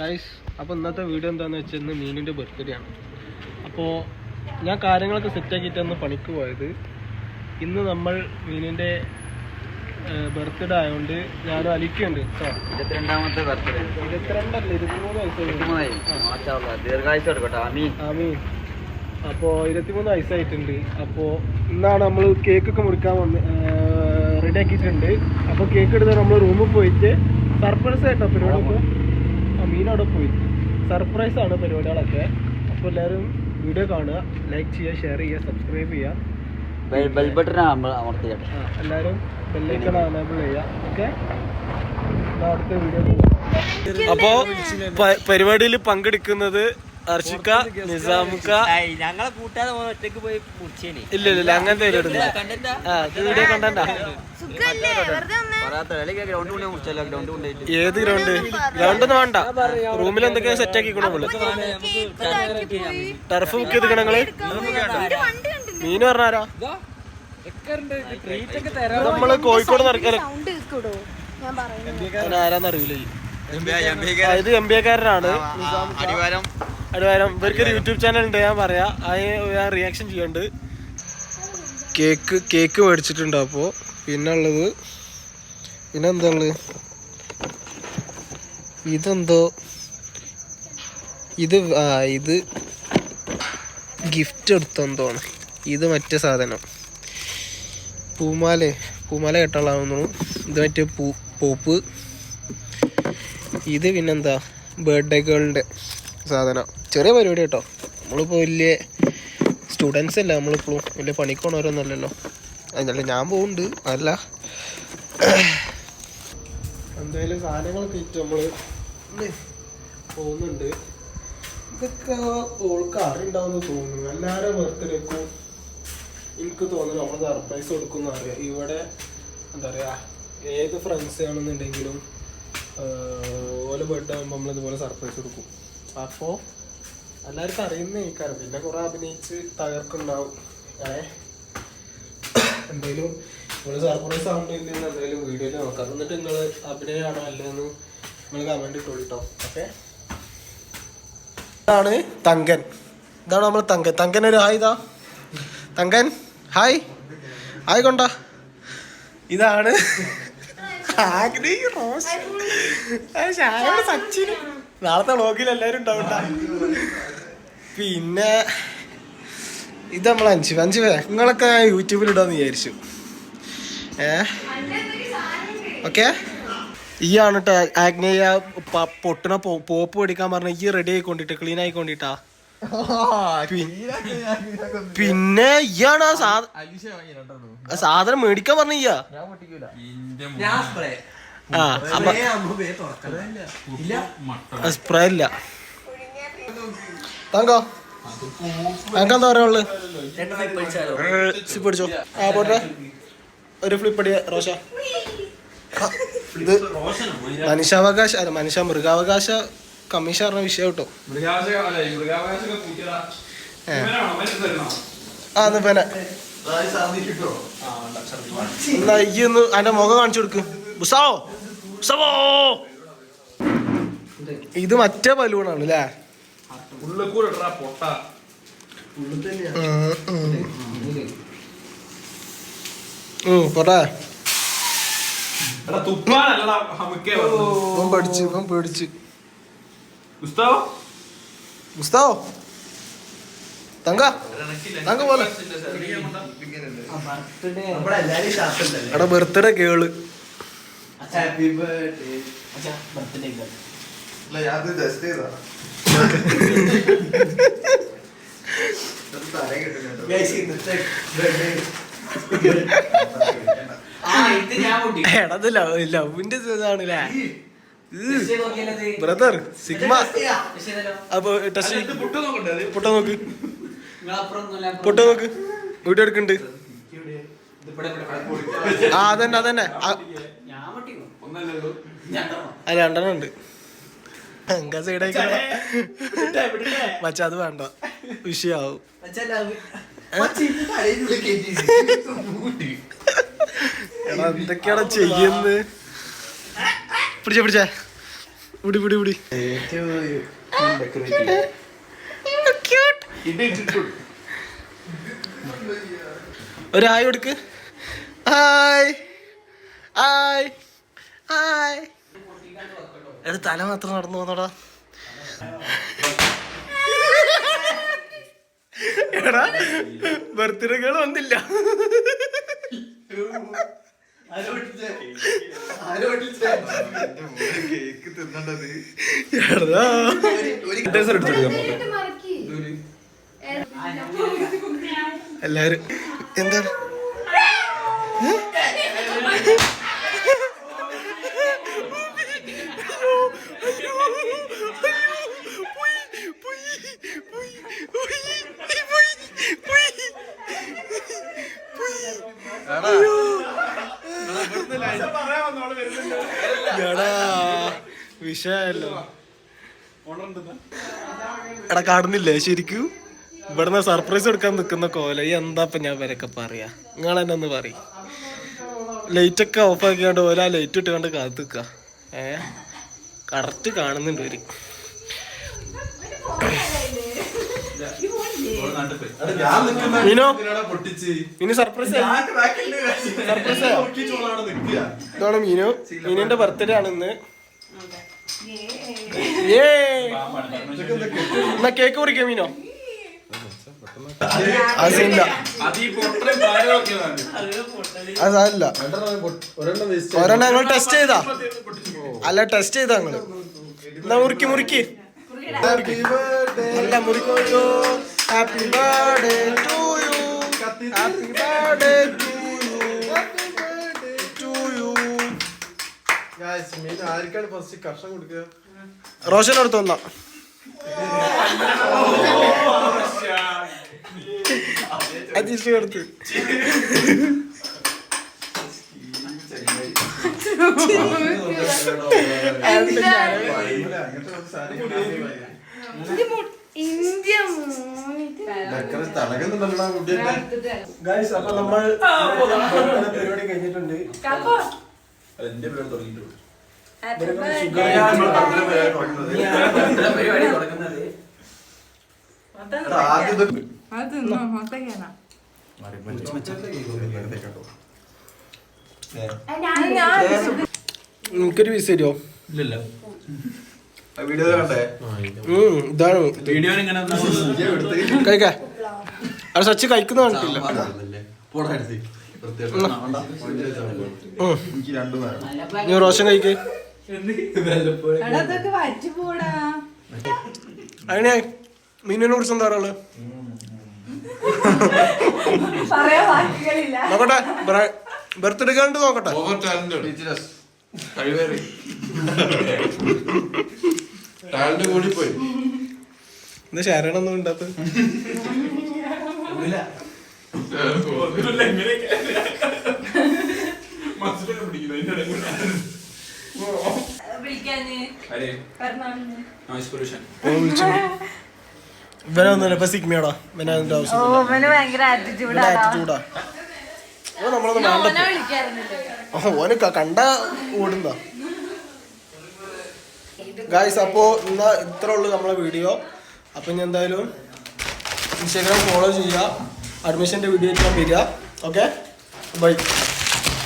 Guys, അപ്പോൾ ഇന്നത്തെ video എന്താണെന്ന് വെച്ചാൽ ഇന്ന് മീനിൻ്റെ ബർത്ത്ഡേ ആണ്. അപ്പോൾ ഞാൻ കാര്യങ്ങളൊക്കെ സെറ്റാക്കിയിട്ടാണ് പണിക്ക് പോയത്. ഇന്ന് നമ്മൾ മീനിൻ്റെ ബർത്ത്ഡേ ആയതുകൊണ്ട് ഞാനും അലിക്കുണ്ട്. 22ാമത്തെ ബർത്ത്ഡേ. 23 ആമീൻ. അപ്പോൾ 23 വയസ്സായിട്ടുണ്ട്. അപ്പോൾ ഇന്നാണ് നമ്മൾ കേക്കൊക്കെ മുറിക്കാൻ റെഡി ആക്കിയിട്ടുണ്ട്. അപ്പോൾ കേക്ക് എടുത്ത് നമ്മൾ റൂമിൽ പോയിട്ട് സർപ്രൈസ് ആയിട്ടോ പരിപാടിയൊക്കെ. മീനവിടെ പോയി സർപ്രൈസാണ് പരിപാടികളൊക്കെ. അപ്പോൾ എല്ലാവരും വീഡിയോ കാണുക, ലൈക്ക് ചെയ്യുക, ഷെയർ ചെയ്യുക, സബ്സ്ക്രൈബ് ചെയ്യുക, എല്ലാവരും ബെല്ലൈക്കൺ എനേബിൾ ചെയ്യുക. ഓക്കെ, അടുത്ത വീഡിയോ. അപ്പോൾ പരിപാടിയിൽ പങ്കെടുക്കുന്നത് അർഷിക്ക, നിസാമുക്ക. ഞങ്ങളെ കൂട്ടാതെ ഒറ്റക്ക് പോയി മുറിച്ചേനെ. ഇല്ല അങ്ങനത്തെ വീഡിയോ കണ്ടന്റാ. ഏത് ഗ്രൗണ്ട്? ഗ്രൗണ്ടൊന്നും വേണ്ട, റൂമിൽ എന്തൊക്കെയാ സെറ്റ് ആക്കിക്കണോ. ടർഫ് ബുക്ക് ചെയ്ത് നിങ്ങള്. മീന് പറഞ്ഞാരാ? നമ്മള് കോഴിക്കോട് ആരാന്നറിയില്ല. ഇത് MBA-കാരനാണ്, അടിവാരം. ഇവർക്കൊരു യൂട്യൂബ് ചാനൽ ഉണ്ട്, ഞാൻ പറയാം. ഞാൻ റിയാക്ഷൻ ചെയ്യുന്നുണ്ട്. കേക്ക് മേടിച്ചിട്ടുണ്ട്. അപ്പോൾ പിന്നെന്താ ഇതെന്തോ ഇത് ഗിഫ്റ്റ് എടുത്തെന്തോണ്. ഇത് മറ്റേ സാധനം പൂമാല കെട്ടാളാവുന്നു. ഇത് മറ്റേ പോപ്പ്. ഇത് പിന്നെന്താ ബർത്ത്ഡേ ഗേളിൻ്റെ സാധനം. ചെറിയ പരിപാടി കേട്ടോ. നമ്മളിപ്പോൾ വലിയ സ്റ്റുഡൻസ് അല്ല, നമ്മളിപ്പോഴും വലിയ പണിക്കോണവരൊന്നുമല്ലല്ലോ. അതല്ല, ഞാൻ പോകുന്നുണ്ട്, അല്ല എന്തായാലും സാധനങ്ങളൊക്കെ ഇട്ട് നമ്മൾ പോകുന്നുണ്ട്. ഇതൊക്കെ ഓൾക്ക് അറിയുണ്ടാവുമെന്ന് തോന്നുന്നു. എല്ലാവരും ബർത്ത്ഡേക്കും എനിക്ക് തോന്നുന്നു നമ്മൾ സർപ്രൈസ് കൊടുക്കുമെന്ന് അറിയാം. ഇവിടെ എന്താ പറയുക, ഏത് ഫ്രണ്ട്സ് ആണെന്നുണ്ടെങ്കിലും ഓരോ ബർത്ത്ഡേ ആകുമ്പോൾ നമ്മളിതുപോലെ സർപ്രൈസ് കൊടുക്കും. അപ്പോൾ എല്ലാവർക്കും അറിയുന്ന കേൾക്കാറ്. പിന്നെ കുറേ അഭിനയിച്ച് തകർക്കുണ്ടാവും. എന്തായാലും നിങ്ങൾ സർപ്രൈസ് ആവുന്നില്ലെന്ന് എന്തായാലും വീഡിയോയിൽ നോക്കാം. എന്നിട്ട് നിങ്ങൾ അഭിനയമാണോ അല്ലെന്ന് നിങ്ങൾ കമൻറ്റ് ഇട്ടോളിട്ടോ. ഓക്കെ, ഇതാണ് തങ്കൻ. ഇതാണ് നമ്മൾ തങ്കൻ ഒരു ഹായ്. ഇതാ തങ്കൻ, ഹായ് കൊണ്ട. ഇതാണ് സച്ചിൻ. നാളത്തെ വ്ളോഗിൽ എല്ലാവരും ഉണ്ടാവണ്ട. പിന്നെ ഇത് നമ്മൾ അഞ്ച് നിങ്ങളൊക്കെ യൂട്യൂബിൽ ഇടാന്ന് വിചാരിച്ചു. ഓക്കെ, ഈ ആണ് കേട്ടോ ആഗ്നേയ പൊട്ടണ പോപ്പ് മേടിക്കാൻ പറഞ്ഞ. ഈ റെഡി ആയിക്കൊണ്ടിട്ട് ക്ലീൻ ആയിക്കൊണ്ടിട്ടാ. പിന്നെ ഇയാണ് സാധനം മേടിക്കാൻ പറഞ്ഞ. സ്പ്രേ ഇല്ല. താങ്കോ എന്താ പറയാ? പിടിച്ചോ. പോട്ടെ, ഒരു ഫ്ലിപ്പടി റോഷ. ഇത് മനുഷ്യാവകാശ മൃഗാവകാശ കമ്മീഷൻ പറഞ്ഞ വിഷയം കേട്ടോ. എന്നാ ഈ ഒന്ന് അതിന്റെ മുഖം കാണിച്ചു കൊടുക്ക്. ഇത് മറ്റേ ബലൂണാണ് അല്ലേ? പോട്ടെ. പേടിച്ച് ഗുസ്താവോ തങ്ക പോലെ. എടാ ബർത്ത്ഡേ ഗേള്. എടത് ലവിന്റെ ഇതാണല്ലേ ബ്രദർ സിഗ്മ. അപ്പൊ പൊട്ട നോക്ക് വീഡിയോ എടുക്കുന്നുണ്ട്. അതന്നെ അല്ല, രണ്ടെണ്ണം ഉണ്ട്. സൈഡായിക്കോ മച്ചാ, അത് വേണ്ട, വിഷയാവും. എന്തൊക്കെയാണ് ചെയ്യുന്നത്? പിടിച്ചേ വിടി വിടി വിടി ഒരു ഹായ് കൊടുക്ക്. Hi hi hi. എടാ തല മാത്രം നടന്നു പോന്നോടാ. എടാ ബർത്ത്ഡേ ഗേൾ വന്നില്ല. എല്ലാരും എന്താണ് വിഷയല്ലോ. എടാ കാണുന്നില്ലേ ശരിക്കും ഇവിടുന്ന് സർപ്രൈസ് കൊടുക്കാൻ നിൽക്കുന്ന കോല എന്താപ്പ ഞാൻ വരൊക്കെ പറയാ. നിങ്ങൾ തന്നെ ഒന്ന് പറ. ലൈറ്റ് ഒക്കെ ഓഫ് ആക്കിയാണ്ട് ഓല ലൈറ്റ് ഇട്ട് കണ്ട് കാത്തു നിക്ക. കറക്റ്റ് കാണുന്നുണ്ട് ഒരു. മീനോ ഇനി സർപ്രൈസ് സർപ്രൈസ് ഇതാണ് മീനു. മീനിന്റെ ബർത്ത്ഡേ ആണ് ഇന്ന്. എന്നാ കേക്ക് മുറിക്കാം മീനോ. അതല്ല ഒരെണ്ണം ഞങ്ങൾ ടെസ്റ്റ് ചെയ്താ. അല്ല ടെസ്റ്റ് ചെയ്താ ഞങ്ങള്. എന്നാ മുറിക്ക് മുറിക്ക്. അല്ല മുറിക്കോ. Happy birthday to you. Happy birthday to you. ആർക്കാണ് ഫസ്റ്റ് കർഷകം കൊടുക്കുക? റോഷൻ അടുത്ത് വന്നാ. അജീഷ് കൊടുത്ത്. അപ്പൊ നമ്മൾ പരിപാടി കഴിഞ്ഞിട്ടുണ്ട്. എനിക്കൊരു പീസ് തരുമോ? ഇതാണ് കഴിക്കാ. അത് സച്ച് കഴിക്കുന്ന കണ്ടിട്ടില്ല. നീ റോഷൻ കഴിക്ക്. അങ്ങനെ മീനിനെ കുറിച്ച് എന്താ പറയുള്ളത്? നോക്കട്ടെ ബർത്ത്ഡേ കണ്ട് നോക്കട്ടെ. എന്താ ശരണൊന്നും ഉണ്ടാത്ത ഇവനൊന്നുമില്ല. ഇപ്പൊ സിഗ്മയോടാ ഇവനതിന്റെ ആറ്റിറ്റ്യൂഡാ. നമ്മളൊന്നും വേണ്ട. ഓന് കണ്ട ഓടുന്ന ഗായ്സ്. അപ്പോൾ ഇന്ന് ഇത്ര ഉള്ളു നമ്മളെ വീഡിയോ. അപ്പം ഇനി എന്തായാലും ഇൻസ്റ്റാഗ്രാം ഫോളോ ചെയ്യുക. അഡ്മിഷൻ്റെ വീഡിയോ ആയിട്ട് വരിക. Okay bye.